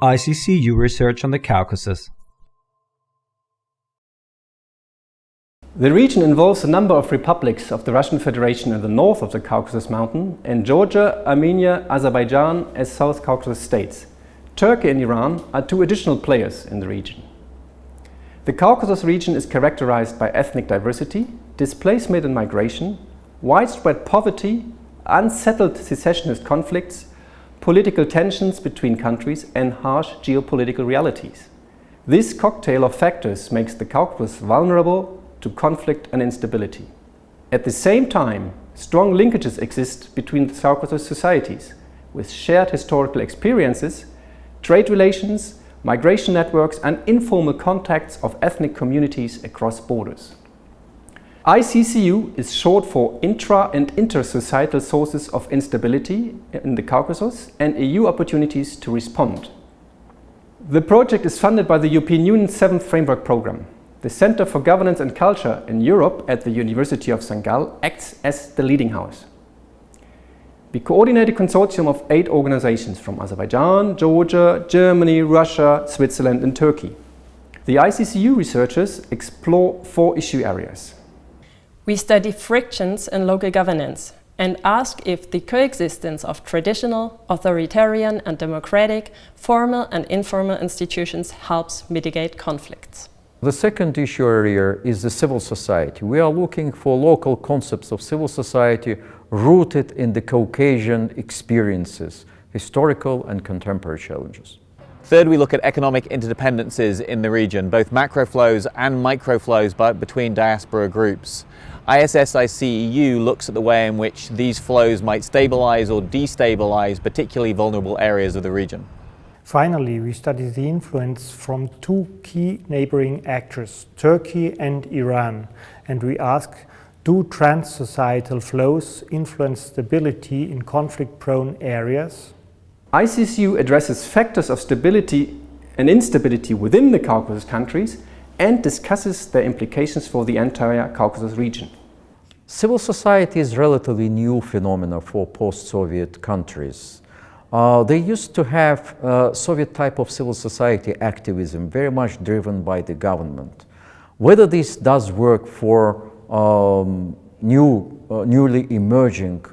ISSICEU research on the Caucasus. The region involves a number of republics of the Russian Federation in the north of the Caucasus Mountain and Georgia, Armenia, Azerbaijan as South Caucasus states. Turkey and Iran are two additional players in the region. The Caucasus region is characterized by ethnic diversity, displacement and migration, widespread poverty, unsettled secessionist conflicts, political tensions between countries and harsh geopolitical realities. This cocktail of factors makes the Caucasus vulnerable to conflict and instability. At the same time, strong linkages exist between the Caucasus societies, with shared historical experiences, trade relations, migration networks and informal contacts of ethnic communities across borders. ISSICEU is short for Intra and Inter-Societal Sources of Instability in the Caucasus and EU Opportunities to Respond. The project is funded by the European Union's 7th Framework Programme. The Center for Governance and Culture in Europe at the University of St. Gall acts as the leading house. We coordinate a consortium of 8 organizations from Azerbaijan, Georgia, Germany, Russia, Switzerland and Turkey. The ISSICEU researchers explore 4 issue areas. We study frictions in local governance and ask if the coexistence of traditional, authoritarian and democratic, formal and informal institutions helps mitigate conflicts. The second issue area is the civil society. We are looking for local concepts of civil society rooted in the Caucasian experiences, historical and contemporary challenges. Third, we look at economic interdependencies in the region, both macro flows and micro flows between diaspora groups. ISSICEU looks at the way in which these flows might stabilize or destabilize particularly vulnerable areas of the region. Finally, we study the influence from 2 key neighboring actors, Turkey and Iran, and we ask, do trans-societal flows influence stability in conflict-prone areas? ISSICEU addresses factors of stability and instability within the Caucasus countries and discusses their implications for the entire Caucasus region. Civil society is a relatively new phenomenon for post-Soviet countries. They used to have Soviet type of civil society activism, very much driven by the government. Whether this does work for newly emerging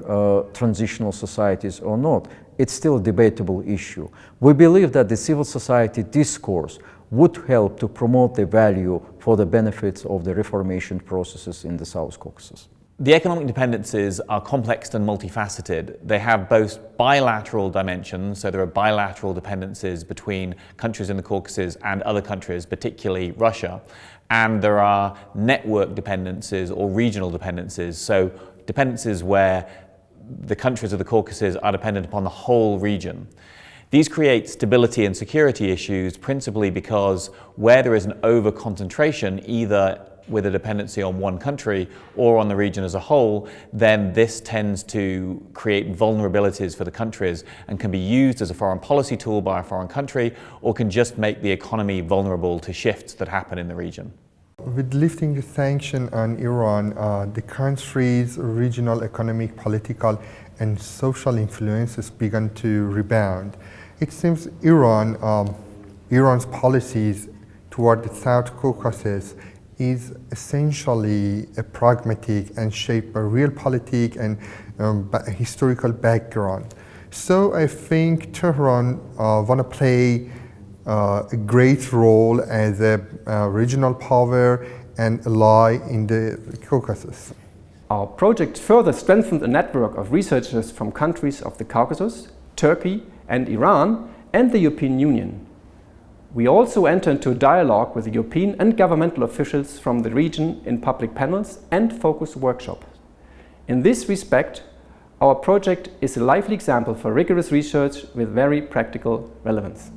transitional societies or not, it's still a debatable issue. We believe that the civil society discourse would help to promote the value for the benefits of the reformation processes in the South Caucasus. The economic dependencies are complex and multifaceted. They have both bilateral dimensions, so there are bilateral dependencies between countries in the Caucasus and other countries, particularly Russia, and there are network dependencies or regional dependencies, so dependencies where the countries of the Caucasus are dependent upon the whole region. These create stability and security issues principally because where there is an over-concentration, either with a dependency on one country or on the region as a whole, then this tends to create vulnerabilities for the countries and can be used as a foreign policy tool by a foreign country or can just make the economy vulnerable to shifts that happen in the region. With lifting the sanction on Iran, the country's regional economic, political and social influences began to rebound. It seems Iran's policies toward the South Caucasus is essentially a pragmatic and shaped by realpolitik and historical background. So I think Tehran want to play a great role as a regional power and ally in the Caucasus. Our project further strengthens a network of researchers from countries of the Caucasus, Turkey and Iran and the European Union. We also enter into a dialogue with the European and governmental officials from the region in public panels and focus workshops. In this respect, our project is a lively example for rigorous research with very practical relevance.